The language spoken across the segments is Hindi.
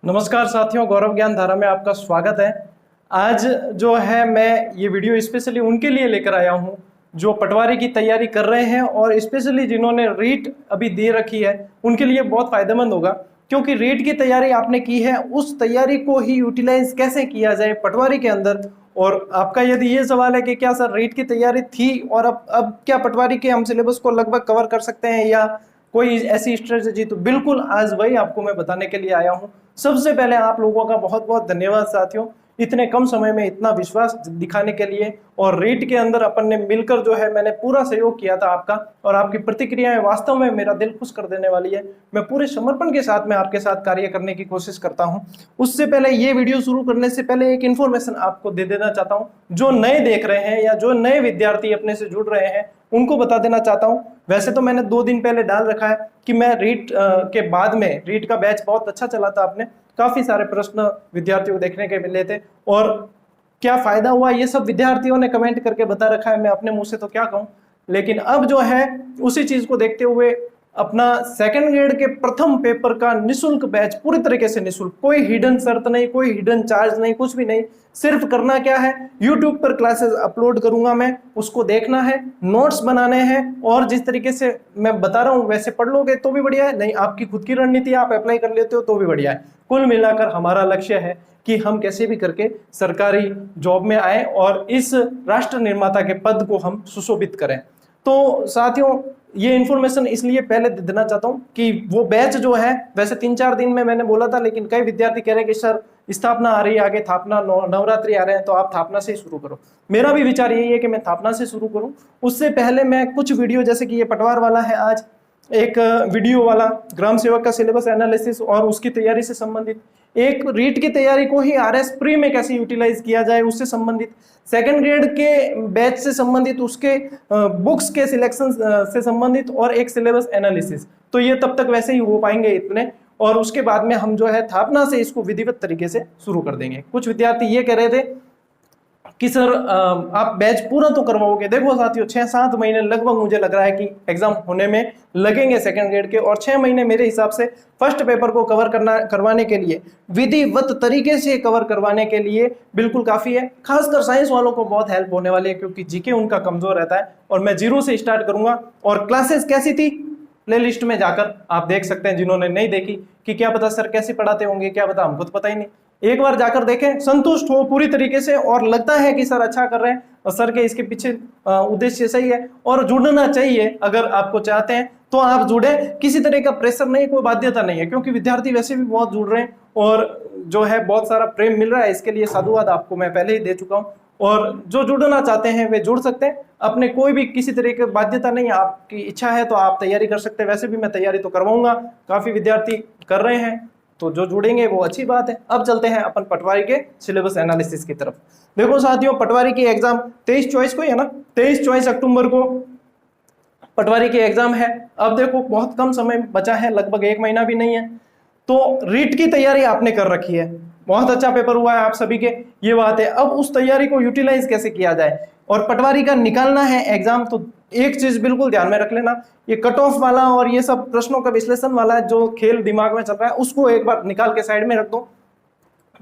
नमस्कार साथियों, गौरव ज्ञान धारा में आपका स्वागत है। आज जो है मैं ये वीडियो स्पेशली उनके लिए लेकर आया हूँ जो पटवारी की तैयारी कर रहे हैं और स्पेशली जिन्होंने रीट अभी दे रखी है उनके लिए बहुत फायदेमंद होगा, क्योंकि रीट की तैयारी आपने की है, उस तैयारी को ही यूटिलाइज कैसे किया जाए पटवारी के अंदर। और आपका यदि ये सवाल है कि क्या सर रीट की तैयारी थी और अब क्या पटवारी के हम सिलेबस को लगभग कवर कर सकते हैं या कोई ऐसी स्ट्रेटेजी, तो बिल्कुल आज वही आपको मैं बताने के लिए आया हूं। सबसे पहले आप लोगों का बहुत बहुत धन्यवाद साथियों, इतने कम समय में इतना विश्वास दिखाने के लिए। और रीट के अंदर अपन ने मिलकर जो है मैंने पूरा सहयोग किया था आपका, और आपकी प्रतिक्रियाएं वास्तव में मेरा दिल खुश कर देने वाली है। मैं पूरे समर्पण के साथ में आपके साथ कार्य करने की कोशिश करता हूं। उससे पहले ये वीडियो शुरू करने से पहले एक इन्फॉर्मेशन आपको दे देना चाहता हूं, जो नए देख रहे हैं या जो नए विद्यार्थी अपने से जुड़ रहे हैं उनको बता देना चाहता हूं। वैसे तो मैंने 2 दिन पहले डाल रखा है कि मैं रीट के बाद में, रीट का बैच बहुत अच्छा चला था, आपने काफी सारे प्रश्न विद्यार्थियों को देखने के मिले थे और क्या फायदा हुआ ये सब विद्यार्थियों ने कमेंट करके बता रखा है। मैं अपने मुंह से तो क्या कहूं, लेकिन अब जो है उसी चीज को देखते हुए अपना सेकंड ग्रेड के प्रथम पेपर का निशुल्क बैच, पूरी तरीके से निशुल्क, कोई हिडन शर्त नहीं, कोई हिडन चार्ज नहीं, कुछ भी नहीं। सिर्फ करना क्या है, YouTube पर क्लासेस अपलोड करूंगा मैं, उसको देखना है, नोट्स बनाने हैं और जिस तरीके से मैं बता रहा हूं वैसे पढ़ लोगे तो भी बढ़िया है, नहीं आपकी खुद की रणनीति आप अप्लाई कर लेते हो तो भी बढ़िया है। कुल मिलाकर हमारा लक्ष्य है कि हम कैसे भी करके सरकारी जॉब में आए और इस राष्ट्र निर्माता के पद को हम सुशोभित करें। तो साथियों, ये इन्फॉर्मेशन इसलिए पहले देना चाहता हूँ कि वो बैच जो है, वैसे 3-4 दिन में मैंने बोला था, लेकिन कई विद्यार्थी कह रहे हैं कि सर स्थापना आ रही है, आगे थापना, नवरात्रि आ रहे हैं, तो आप थापना से ही शुरू करो। मेरा भी विचार यही है कि मैं थापना से शुरू करूं। उससे पहले मैं कुछ वीडियो, जैसे कि ये पटवार वाला है, आज एक वीडियो वाला ग्राम सेवक का सिलेबस एनालिसिस और उसकी तैयारी से संबंधित, एक रीट की तैयारी को ही आरएस प्री में कैसे यूटिलाइज किया जाए उससे संबंधित, सेकंड ग्रेड के बैच से संबंधित, उसके बुक्स के सिलेक्शन से संबंधित, और एक सिलेबस एनालिसिस। तो ये तब तक वैसे ही हो पाएंगे इतने, और उसके बाद में हम जो है थापना से इसको विधिवत तरीके से शुरू कर देंगे। कुछ विद्यार्थी ये कह रहे थे कि सर आप बैच पूरा तो करवाओगे। देखो साथियों, 6-7 महीने लगभग मुझे लग रहा है कि एग्जाम होने में लगेंगे सेकंड ग्रेड के, और 6 महीने मेरे हिसाब से फर्स्ट पेपर को कवर करवाने के लिए, विधिवत तरीके से कवर करवाने के लिए बिल्कुल काफी है। खासकर साइंस वालों को बहुत हेल्प होने वाली है, क्योंकि जीके उनका कमजोर रहता है और मैं 0 से स्टार्ट करूंगा। और क्लासेस कैसी थी, प्ले लिस्ट में जाकर आप देख सकते हैं, जिन्होंने नहीं देखी, कि क्या पता सर कैसे पढ़ाते होंगे, क्या पता, हमको तो पता ही नहीं। एक बार जाकर देखें, संतुष्ट हो पूरी तरीके से और लगता है कि सर अच्छा कर रहे हैं और सर के इसके पीछे उद्देश्य सही है और जुड़ना चाहिए, अगर आपको चाहते हैं तो आप जुड़े। किसी तरह का प्रेशर नहीं, कोई बाध्यता नहीं है, क्योंकि विद्यार्थी वैसे भी बहुत जुड़ रहे हैं और जो है बहुत सारा प्रेम मिल रहा है। इसके लिए साधुवाद आपको मैं पहले ही दे चुका हूँ, और जो जुड़ना चाहते हैं वे जुड़ सकते हैं। अपने कोई भी किसी तरह की बाध्यता नहीं है, आपकी इच्छा है तो आप तैयारी कर सकते हैं। वैसे भी मैं तैयारी तो करवाऊंगा, काफी विद्यार्थी कर रहे हैं, तो जो जुड़ेंगे वो अच्छी बात है। अब चलते हैं अपन पटवारी के सिलेबस एनालिसिस की तरफ। देखो साथियों, पटवारी की एग्जाम 23 चॉइस को ही है ना, 23 चॉइस अक्टूबर को पटवारी की एग्जाम है। अब देखो बहुत कम समय बचा है, लगभग 1 महीना भी नहीं है। तो रीट की तैयारी आपने कर रखी है, बहुत अच्छा पेपर हुआ है आप सभी के, ये बात है। अब उस तैयारी को यूटिलाइज कैसे किया जाए, और पटवारी का निकालना है एग्जाम, तो एक चीज बिल्कुल ध्यान में रख लेना, ये कट ऑफ वाला और ये सब प्रश्नों का विश्लेषण वाला जो खेल दिमाग में चल रहा है, उसको एक बार निकाल के साइड में रख दो,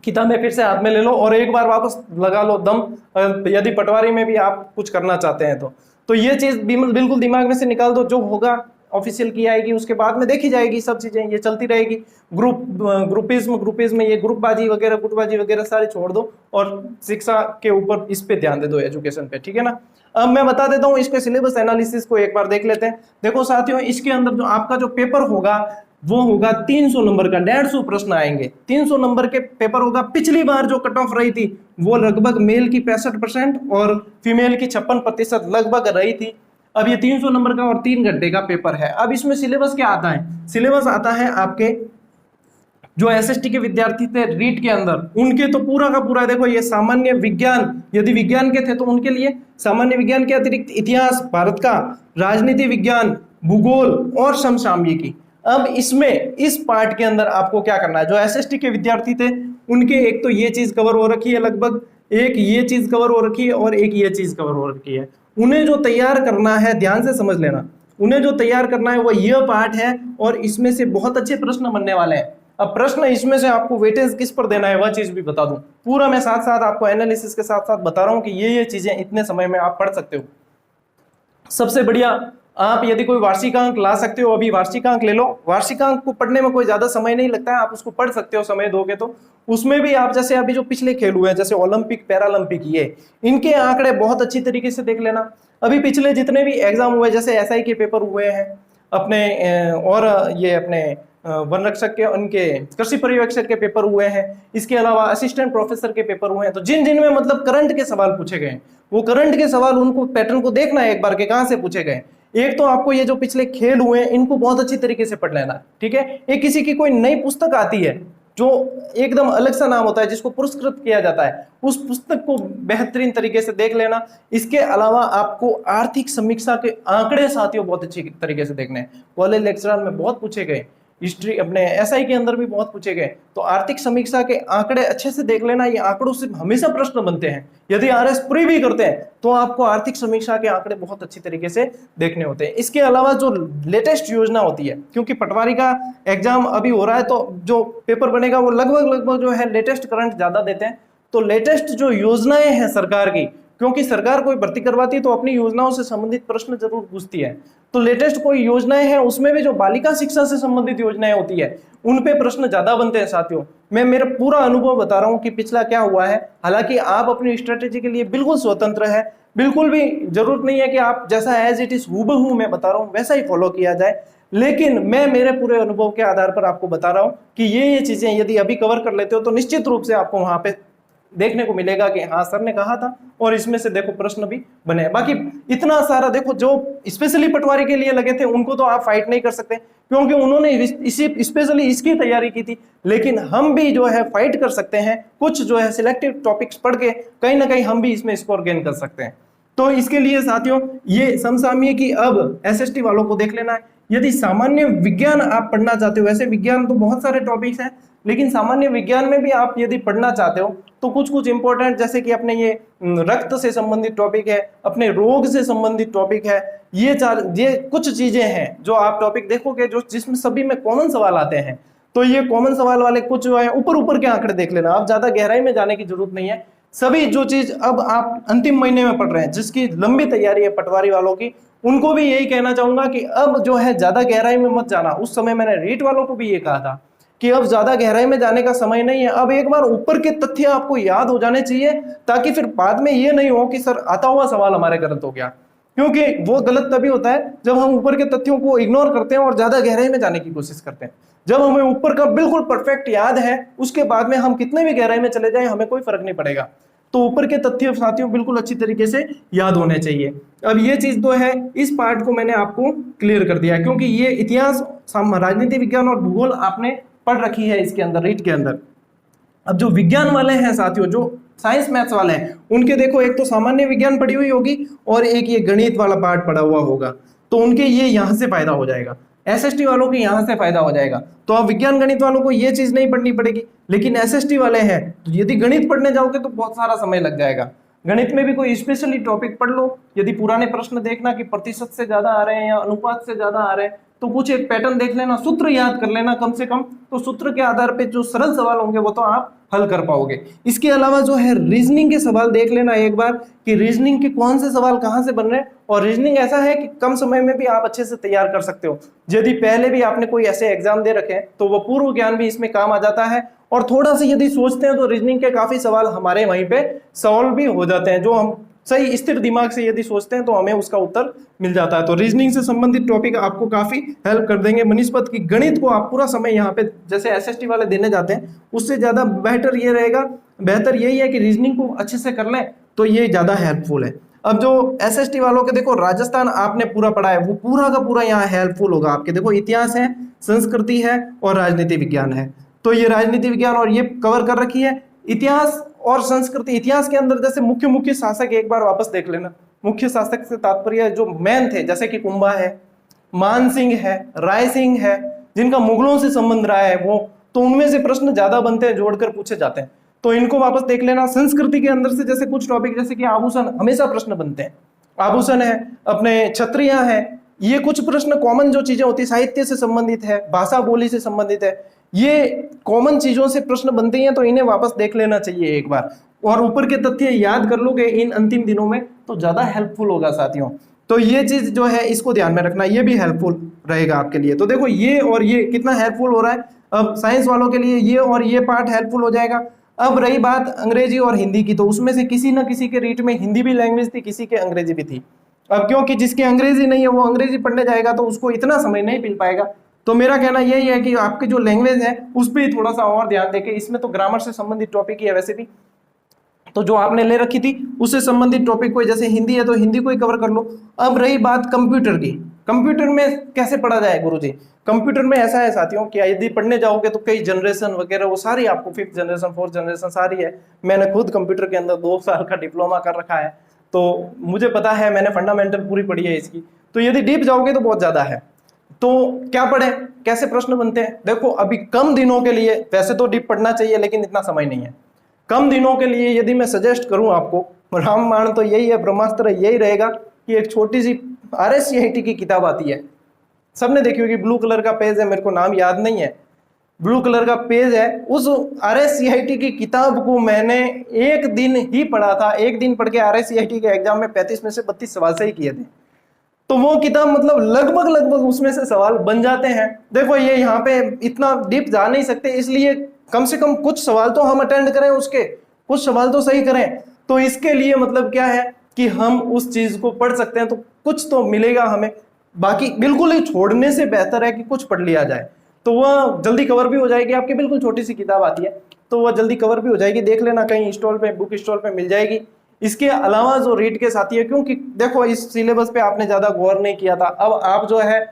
किताबें फिर से हाथ में ले लो और एक बार वापस लगा लो दम, यदि पटवारी में भी आप कुछ करना चाहते हैं तो ये चीज बिल्कुल दिमाग में से निकाल दो। जो होगा ऑफिशियल की आएगी, उसके बाद में देखी जाएगी, सब चीजें ये चलती रहेगी। ग्रुपिज्म, ये ग्रुपबाजी वगैरह, गुटबाजी वगैरह सारी छोड़ दो और शिक्षा के ऊपर इस पे ध्यान दे दो, एजुकेशन पे, ठीक है ना। अब मैं बता देता हूँ इसके सिलेबस एनालिसिस को, एक बार देख लेते हैं। देखो साथियों, इसके अंदर जो आपका जो पेपर होगा वो होगा 300 नंबर का, 150 प्रश्न आएंगे, 300 नंबर के पेपर होगा। पिछली बार जो कट ऑफ रही थी वो लगभग मेल की 65% और फीमेल की 56% लगभग रही थी। अब ये 300 नंबर का और 3 घंटे का पेपर है। अब इसमें सिलेबस क्या आता है, सिलेबस आता है आपके जो एसएसटी के विद्यार्थी थे रीट के अंदर, उनके तो पूरा का पूरा, देखो ये सामान्य विज्ञान, यदि विज्ञान के थे तो उनके लिए सामान्य विज्ञान के अतिरिक्त इतिहास भारत का, राजनीति विज्ञान, भूगोल और समसामयिकी। अब इसमें इस पार्ट के अंदर आपको क्या करना है, जो एसएसटी के विद्यार्थी थे उनके एक तो ये चीज कवर हो रखी है, लगभग एक ये चीज कवर हो रखी है और एक ये चीज कवर हो रखी है। उन्हें जो तैयार करना है, ध्यान से समझ लेना, उन्हें जो तैयार करना है वो यह पार्ट है और इसमें से बहुत अच्छे प्रश्न बनने वाले हैं। अब प्रश्न इसमें से आपको वेटेज किस पर देना है वह चीज भी बता दूं, पूरा मैं साथ साथ आपको एनालिसिस के साथ साथ बता रहा हूं कि ये चीजें इतने समय में आप पढ़ सकते हो। सबसे बढ़िया, आप यदि कोई वार्षिकांक ला सकते हो, अभी वार्षिकांक ले लो। वार्षिकांक को पढ़ने में कोई ज्यादा समय नहीं लगता है, आप उसको पढ़ सकते हो समय दोगे तो। उसमें भी आप जैसे अभी जो पिछले खेल हुए हैं जैसे ओलंपिक पैरालंपिक, ये इनके आंकड़े बहुत अच्छी तरीके से देख लेना। अभी पिछले जितने भी एग्जाम हुए जैसे एसआई के पेपर हुए हैं अपने, और ये अपने वन रक्षक के, उनके कृषि पर्यवेक्षक के पेपर हुए हैं, इसके अलावा असिस्टेंट प्रोफेसर के पेपर हुए हैं, तो जिन जिन में मतलब करंट के सवाल पूछे गए, वो करंट के सवाल उनको पैटर्न को देखना है एक बार के कहां से पूछे गए। एक तो आपको ये जो पिछले खेल हुए हैं इनको बहुत अच्छी तरीके से पढ़ लेना, ठीक है। एक किसी की कोई नई पुस्तक आती है जो एकदम अलग सा नाम होता है जिसको पुरस्कृत किया जाता है, उस पुस्तक को बेहतरीन तरीके से देख लेना। इसके अलावा आपको आर्थिक समीक्षा के आंकड़े साथियों बहुत अच्छी तरीके से देखने हैं, कॉलेज लेक्चरर में बहुत पूछे गए, हिस्ट्री अपने एसआई के अंदर भी बहुत पूछे गए, तो आर्थिक समीक्षा के आंकड़े अच्छे से देख लेना। ये आंकड़ों से हमेशा प्रश्न बनते हैं, यदि आरएस पूरी भी करते हैं तो आपको आर्थिक समीक्षा के आंकड़े बहुत अच्छी तरीके से देखने होते हैं। इसके अलावा जो लेटेस्ट योजना होती है, क्योंकि पटवारी का एग्जाम अभी हो रहा है तो जो पेपर बनेगा वो लगभग जो है लेटेस्ट करंट ज्यादा देते हैं, तो लेटेस्ट जो योजनाएं हैं सरकार की, क्योंकि सरकार कोई भर्ती करवाती है तो अपनी योजनाओं से संबंधित प्रश्न जरूर पूछती है, तो लेटेस्ट कोई योजनाएं हैं उसमें भी जो बालिका शिक्षा से संबंधित योजनाएं होती है उन पे प्रश्न ज्यादा बनते हैं साथियों। मैं मेरा पूरा अनुभव बता रहा हूं कि पिछला क्या हुआ है, हालांकि आप अपनी स्ट्रेटेजी के लिए बिल्कुल स्वतंत्र है, बिल्कुल भी जरूरत नहीं है कि आप जैसा एज इट इज हूबहू मैं बता रहा हूं वैसा ही फॉलो किया जाए, लेकिन मैं मेरे पूरे अनुभव के आधार पर आपको बता रहा हूं कि ये चीजें यदि अभी कवर कर लेते हो तो निश्चित रूप से आपको वहां पे देखने को मिलेगा कि हाँ सर ने कहा था और इसमें से देखो प्रश्न भी बने। बाकी इतना सारा देखो जो स्पेशली पटवारी के लिए लगे थे उनको तो आप फाइट नहीं कर सकते क्योंकि उन्होंने इसी स्पेशली इसकी तैयारी की थी, लेकिन हम भी जो है फाइट कर सकते हैं, कुछ जो है सिलेक्टिव टॉपिक्स पढ़ के कहीं ना कहीं हम भी इसमें स्कोर गेन कर सकते हैं। तो इसके लिए साथियों ये समसामयिकी अब एसएसटी वालों को देख लेना है। यदि सामान्य विज्ञान आप पढ़ना चाहते हो, वैसे विज्ञान तो बहुत सारे टॉपिक्स हैं, लेकिन सामान्य विज्ञान में भी आप यदि पढ़ना चाहते हो तो कुछ कुछ इंपॉर्टेंट जैसे कि अपने ये रक्त से संबंधित टॉपिक है, अपने रोग से संबंधित टॉपिक है, ये कुछ चीजें हैं जो आप टॉपिक देखोगे जो जिसमें सभी में कॉमन सवाल आते हैं। तो ये कॉमन सवाल वाले कुछ जो है ऊपर के आंकड़े देख लेना, आप ज्यादा गहराई में जाने की जरूरत नहीं है। सभी जो चीज अब आप अंतिम महीने में पढ़ रहे हैं, जिसकी लंबी तैयारी है पटवारी वालों की, उनको भी यही कहना चाहूंगा कि अब जो है ज्यादा गहराई में मत जाना। उस समय मैंने रीट वालों को भी ये कहा था कि अब ज्यादा गहराई में जाने का समय नहीं है, अब एक बार ऊपर के तथ्य आपको याद हो जाने चाहिए ताकि फिर बाद में ये नहीं हो कि सर आता हुआ सवाल हमारे गलत हो गया, क्योंकि वो गलत तभी होता है जब हम ऊपर के तथ्यों को इग्नोर करते हैं और ज्यादा गहराई में जाने की कोशिश करते हैं। जब हमें ऊपर का बिल्कुल परफेक्ट याद है उसके बाद में हम कितने भी गहराई में चले जाएं हमें कोई फर्क नहीं पड़ेगा। तो ऊपर के तथ्य साथियों बिल्कुल अच्छी तरीके से याद होने चाहिए। अब ये चीज तो है, इस पार्ट को मैंने आपको क्लियर कर दिया क्योंकि ये इतिहास, राजनीति विज्ञान और भूगोल आपने पढ़ रखी है इसके अंदर, रीट के अंदर। अब जो विज्ञान वाले हैं साथियों, जो साइंस मैथ्स वाले हैं, उनके देखो एक तो सामान्य विज्ञान पढ़ी हुई होगी और एक ये गणित वाला पार्ट पढ़ा हुआ होगा, तो उनके ये यहाँ से फायदा हो जाएगा। एसएसटी वालों के यहाँ से फायदा हो जाएगा, तो अब विज्ञान गणित वालों को ये चीज नहीं पढ़नी पड़ेगी। लेकिन एसएसटी वाले हैं तो यदि गणित पढ़ने जाओगे तो बहुत सारा समय लग जाएगा। गणित में भी कोई स्पेशली टॉपिक पढ़ लो, यदि पुराने प्रश्न देखना कि प्रतिशत से ज्यादा आ रहे हैं या अनुपात से ज्यादा आ रहे हैं तो कुछ एक पैटर्न देख लेना, सूत्र याद कर लेना कम से कम, तो सूत्र के आधार पे जो सरल सवाल होंगे वो तो आप हल कर पाओगे। इसके अलावा जो है रीजनिंग के सवाल देख लेना एक बार कि रीजनिंग के कौन से सवाल कहाँ से बन रहे हैं, और रीजनिंग ऐसा है कि कम समय में भी आप अच्छे से तैयार कर सकते हो। यदि पहले भी आपने कोई ऐसे एग्जाम दे रखे हैं तो वो पूर्व ज्ञान भी इसमें काम आ जाता है, और थोड़ा सा यदि सोचते हैं तो रीजनिंग के काफी सवाल हमारे वहीं पे सॉल्व भी हो जाते हैं, जो हम सही स्थिर दिमाग से यदि सोचते हैं तो हमें उसका उत्तर मिल जाता है। तो रीजनिंग से संबंधित टॉपिक आपको काफी हेल्प कर देंगे। मनीषपत की गणित को आप पूरा समय यहाँ पे जैसे एसएसटी वाले देने जाते हैं उससे ज्यादा बेहतर ये रहेगा, बेहतर यही है कि रीजनिंग को अच्छे से कर लें तो ये ज्यादा हेल्पफुल है। अब जो एसएसटी वालों के देखो राजस्थान आपने पूरा पढ़ा है वो पूरा का पूरा यहाँ हेल्पफुल होगा आपके। देखो इतिहास है, संस्कृति है और राजनीति विज्ञान है, तो ये राजनीति विज्ञान और ये कवर कर रखी है। इतिहास और संस्कृति, इतिहास के अंदर जैसे मुख्य शासक एक बार वापस देख लेना। मुख्य शासक से तात्पर्य जो मैन थे जैसे कि कुंभा है, मान सिंह है, राय सिंह है, जिनका मुगलों से संबंध रहा है वो, तो उनमें से प्रश्न ज्यादा बनते हैं, जोड़कर पूछे जाते हैं, तो इनको वापस देख लेना। संस्कृति के अंदर से जैसे कुछ टॉपिक जैसे कि आभूषण हमेशा प्रश्न बनते हैं, आभूषण है, अपने क्षत्रियां है, ये कुछ प्रश्न कॉमन जो चीजें होती है साहित्य से संबंधित है, भाषा बोली से संबंधित है, ये कॉमन चीजों से प्रश्न बनते हैं, तो इन्हें वापस देख लेना चाहिए एक बार, और ऊपर के तथ्य याद कर लोगे इन अंतिम दिनों में तो ज्यादा हेल्पफुल होगा साथियों। तो ये चीज जो है इसको ध्यान में रखना, ये भी हेल्पफुल रहेगा आपके लिए। तो देखो ये और ये कितना हेल्पफुल हो रहा है। अब साइंस वालों के लिए ये और ये पार्ट हेल्पफुल हो जाएगा। अब रही बात अंग्रेजी और हिंदी की, तो उसमें से किसी ना किसी के रीट में हिंदी भी लैंग्वेज थी, किसी के अंग्रेजी भी थी। अब क्योंकि जिसके अंग्रेजी नहीं है वो अंग्रेजी पढ़ने जाएगा तो उसको इतना समय नहीं मिल पाएगा। तो मेरा कहना यही है कि आपकी जो लैंग्वेज है उस पर थोड़ा सा और ध्यान देके, इसमें तो ग्रामर से संबंधित टॉपिक ही है वैसे भी, तो जो आपने ले रखी थी उससे संबंधित टॉपिक को, जैसे हिंदी है तो हिंदी को ही कवर कर लो। अब रही बात कंप्यूटर की, कंप्यूटर में कैसे पढ़ा जाए गुरुजी। कंप्यूटर में ऐसा है साथियों कि यदि पढ़ने जाओगे तो कई जनरेशन वगैरह वो सारी आपको 5th जनरेशन 4th जनरेशन सारी है। मैंने खुद कंप्यूटर के अंदर 2 साल का डिप्लोमा कर रखा है, तो मुझे पता है, मैंने फंडामेंटल पूरी पढ़ी है इसकी। तो यदि डीप जाओगे तो बहुत ज्यादा है। तो क्या पढ़े, कैसे प्रश्न बनते हैं, देखो अभी कम दिनों के लिए वैसे तो डीप पढ़ना चाहिए लेकिन इतना समय नहीं है। कम दिनों के लिए यदि मैं सजेस्ट करूं आपको, रामबाण तो यही है, ब्रह्मास्त्र यही रहेगा कि एक छोटी सी RSCIT की किताब आती है, सबने देखी होगी, ब्लू कलर का पेज है, मेरे को नाम याद नहीं है, ब्लू कलर का पेज है। उस RSCIT की किताब को मैंने एक दिन ही पढ़ा था, एक दिन पढ़ के RSCIT के एग्जाम में 35 में से 32 सवाल सही किए थे। तो वो किताब मतलब लगभग उसमें से सवाल बन जाते हैं। देखो ये यहाँ पे इतना डीप जा नहीं सकते, इसलिए कम से कम कुछ सवाल तो हम अटेंड करें, उसके कुछ सवाल तो सही करें। तो इसके लिए मतलब क्या है कि हम उस चीज को पढ़ सकते हैं तो कुछ तो मिलेगा हमें। बाकी बिल्कुल ही छोड़ने से बेहतर है कि कुछ पढ़ लिया जाए, तो वह जल्दी कवर भी हो जाएगी। आपकी बिल्कुल छोटी सी किताब आती है तो वह जल्दी कवर भी हो जाएगी, देख लेना कहीं स्टॉल पे, बुक स्टॉल पे मिल जाएगी। इसके अलावा जो रीड के साथी है, क्योंकि देखो इस सिलेबस पे आपने ज्यादा गौर नहीं किया था, अब आप जो है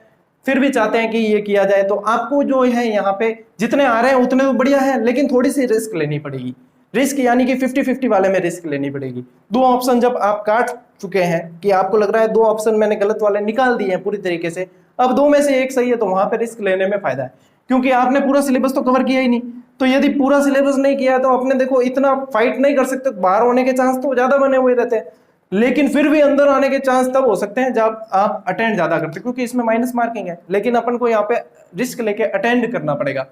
फिर भी चाहते हैं कि ये किया जाए, तो आपको जो है यहाँ पे जितने आ रहे हैं उतने तो बढ़िया है, लेकिन थोड़ी सी रिस्क लेनी पड़ेगी। रिस्क यानी कि 50-50 वाले में रिस्क लेनी पड़ेगी। 2 ऑप्शन जब आप काट चुके हैं कि आपको लग रहा है 2 ऑप्शन मैंने गलत वाले निकाल दिए हैं पूरी तरीके से, अब 2 में से एक सही है, तो वहां पे रिस्क लेने में फायदा है, क्योंकि आपने पूरा सिलेबस तो कवर किया ही नहीं। तो यदि पूरा सिलेबस नहीं किया तो अपने देखो इतना फाइट नहीं कर सकते, बाहर होने के चांस तो ज्यादा बने हुए रहते हैं, लेकिन फिर भी अंदर आने के चांस तब हो सकते हैं जब आप अटेंड ज्यादा करते हैं, क्योंकि इसमें माइनस मार्किंग है। लेकिन अपन को यहाँ पे रिस्क लेके अटेंड करना पड़ेगा।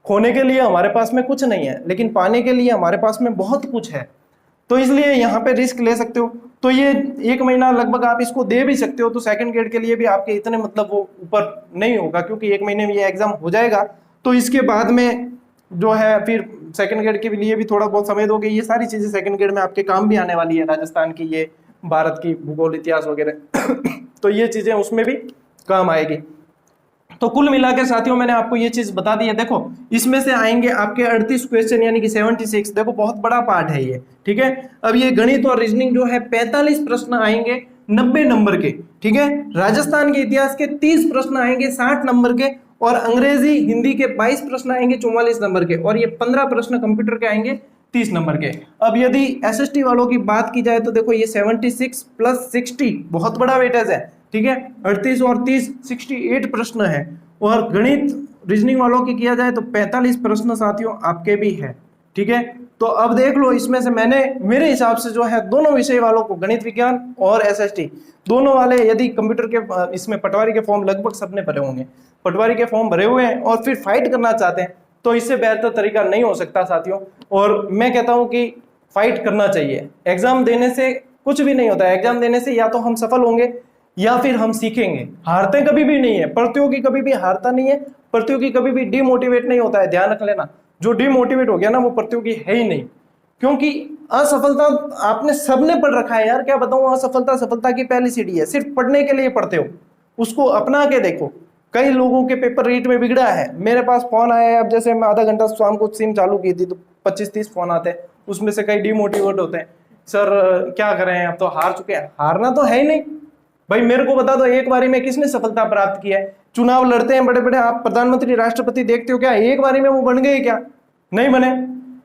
खोने के लिए हमारे पास में कुछ नहीं है, लेकिन पाने के लिए हमारे पास में बहुत कुछ है, तो इसलिए यहाँ पे रिस्क ले सकते हो। तो ये 1 महीना लगभग आप इसको दे भी सकते हो, तो सेकंड ग्रेड के लिए भी आपके इतने मतलब वो ऊपर नहीं होगा, क्योंकि 1 महीने में ये एग्जाम हो जाएगा। तो इसके बाद में जो है फिर सेकंड ग्रेड के लिए भी थोड़ा बहुत समय दोगे, ये सारी चीजें सेकंड ग्रेड में आपके काम भी आने वाली है, राजस्थान की, ये भारत की भूगोल इतिहास वगैरह तो ये चीजें उसमें भी काम आएगी। तो कुल मिलाकर साथियों मैंने आपको ये चीज बता दी है। देखो इसमें से आएंगे आपके 38 क्वेश्चन यानी कि 76, देखो बहुत बड़ा पार्ट है ये, ठीक है। अब ये गणित और रीजनिंग जो है 45 प्रश्न आएंगे 90 नंबर के, ठीक है। राजस्थान के इतिहास के 30 प्रश्न आएंगे 60 नंबर के, और अंग्रेजी हिंदी के 22 प्रश्न आएंगे 44 नंबर के, और ये 15 प्रश्न कंप्यूटर के आएंगे 30 नंबर के। अब यदि SST वालों की बात की जाए तो देखो ये 76 + 60 बहुत बड़ा वेटेज है, ठीक है। 38 और 30 68 प्रश्न है। और गणित रीजनिंग वालों की किया जाए तो 45 प्रश्न साथियों आपके भी है, ठीक है। तो अब देख लो इसमें से मैंने मेरे हिसाब से जो है दोनों विषय वालों को, गणित विज्ञान और SST दोनों वाले, यदि कंप्यूटर के इसमें पटवारी के फॉर्म लगभग सबने भरे होंगे, पटवारी के फॉर्म भरे हुए हैं और फिर फाइट करना चाहते हैं, तो इससे बेहतर तरीका नहीं हो सकता साथियों। और मैं कहता हूं कि फाइट करना चाहिए। एग्जाम देने से कुछ भी नहीं होता है, एग्जाम देने से या तो हम सफल होंगे या फिर हम सीखेंगे। हारते कभी भी नहीं है, प्रतियोगी कभी भी हारता नहीं है, प्रतियोगी कभी भी डिमोटिवेट नहीं होता है, ध्यान रख लेना। जो डिमोटिवेट हो गया ना वो प्रतियोगी है ही नहीं, क्योंकि असफलता आपने सबने पढ़ रखा है यार, क्या बताऊं, असफलता सफलता की पहली सीढ़ी है, सिर्फ पढ़ने के लिए पढ़ते हो, उसको अपना के देखो। कई लोगों के पेपर रीट में बिगड़ा है, मेरे पास फोन आया है, अब जैसे मैं आधा घंटा शाम को सिम चालू की थी तो 25-30 फोन आते हैं, उसमें से कई डिमोटिवेट होते हैं, सर क्या करें अब तो हार चुके हैं। हारना तो है ही नहीं भाई, मेरे को बता दो एक बारी में किसने सफलता प्राप्त की है। चुनाव लड़ते हैं बड़े बड़े, आप प्रधानमंत्री राष्ट्रपति देखते हो, क्या एक बारी में वो बन गए, क्या नहीं बने,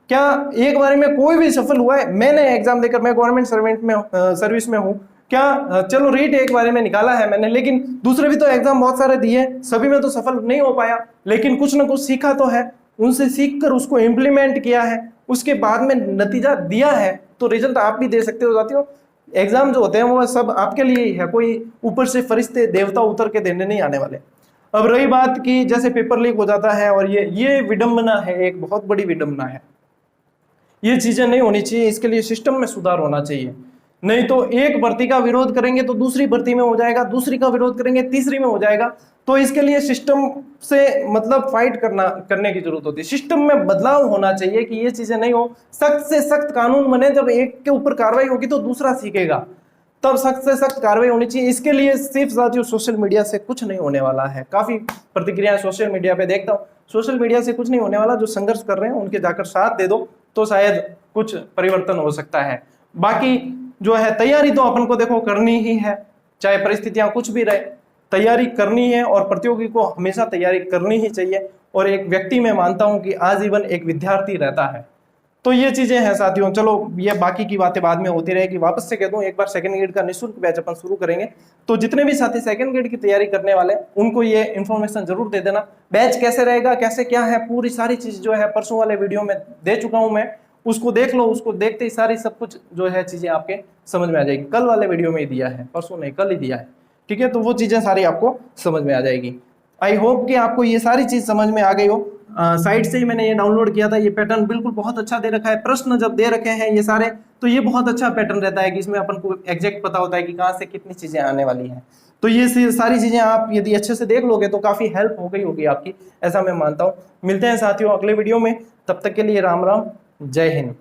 क्या एक बारी में कोई भी सफल हुआ है। मैंने एग्जाम देकर, मैं गवर्नमेंट सर्वेंट में सर्विस में हूँ, क्या चलो रीट एक बारे में निकाला है मैंने, लेकिन दूसरे भी तो एग्जाम बहुत सारे दिए, सभी में तो सफल नहीं हो पाया, लेकिन कुछ ना कुछ सीखा तो है, उनसे सीख कर उसको इम्प्लीमेंट किया है, उसके बाद में नतीजा दिया है, तो रिजल्ट आप भी दे सकते हो साथियों। एग्जाम जो होते हैं वो सब आपके लिए ही है, कोई ऊपर से फरिश्ते देवता उतर के देने नहीं आने वाले। अब रही बात कि जैसे पेपर लीक हो जाता है, और ये विडंबना है, एक बहुत बड़ी विडंबना है। ये चीजें नहीं होनी चाहिए, इसके लिए सिस्टम में सुधार होना चाहिए। नहीं तो एक भर्ती का विरोध करेंगे तो दूसरी भर्ती में हो जाएगा, दूसरी का विरोध करेंगे तीसरी में हो जाएगा। तो इसके लिए सिस्टम से मतलब फाइट करने की जरूरत होती है। सिस्टम में बदलाव होना चाहिए कि ये चीजें नहीं हो। सख्त से सख्त कानून बने, जब एक के ऊपर कार्रवाई होगी तो दूसरा सीखेगा, तब सख्त से सख्त कार्रवाई होनी चाहिए। इसके लिए सिर्फ साथियों सोशल मीडिया से कुछ नहीं होने वाला है। काफी प्रतिक्रियाएं सोशल मीडिया पे देखता हूँ, सोशल मीडिया से कुछ नहीं होने वाला। जो संघर्ष कर रहे हैं उनके जाकर साथ दे दो तो शायद कुछ परिवर्तन हो सकता है। बाकी जो है तैयारी तो अपन को देखो करनी ही है, चाहे परिस्थितियां कुछ भी रहे, तैयारी करनी है। और प्रतियोगी को हमेशा तैयारी करनी ही चाहिए। और एक व्यक्ति मैं मानता हूं कि आजीवन एक विद्यार्थी रहता है। तो ये चीजें हैं साथियों। चलो ये बाकी की बातें बाद में होती रहेगी। वापस से कह दूं, एक बार सेकंड ग्रेड का निःशुल्क बैच अपन शुरू करेंगे, तो जितने भी साथी सेकंड ग्रेड की तैयारी करने वाले उनको ये इन्फॉर्मेशन जरूर दे देना। बैच कैसे रहेगा, कैसे क्या है, पूरी सारी चीज जो है परसों वाले वीडियो में दे चुका हूं मैं, उसको देख लो। उसको देखते ही सारी सब कुछ जो है चीजें आपके समझ में आ जाएगी। कल वाले वीडियो में ही दिया है, परसों नहीं कल ही दिया है, ठीक है। तो वो चीजें सारी आपको समझ में आ जाएगी। आई होप कि आपको ये सारी चीज समझ में आ गई हो। साइट से ही मैंने ये डाउनलोड किया था। ये पैटर्न बिल्कुल बहुत अच्छा दे रखा है। प्रश्न जब दे रखे हैं ये सारे, तो ये बहुत अच्छा पैटर्न रहता है कि इसमें अपन को एग्जैक्ट पता होता है कि कहाँ से कितनी चीजें आने वाली हैं। तो ये सारी चीजें आप यदि अच्छे से देख लोगे तो काफी हेल्प हो गई होगी आपकी, ऐसा मैं मानता हूँ। मिलते हैं साथियों अगले वीडियो में, तब तक के लिए राम राम, जय हिंद।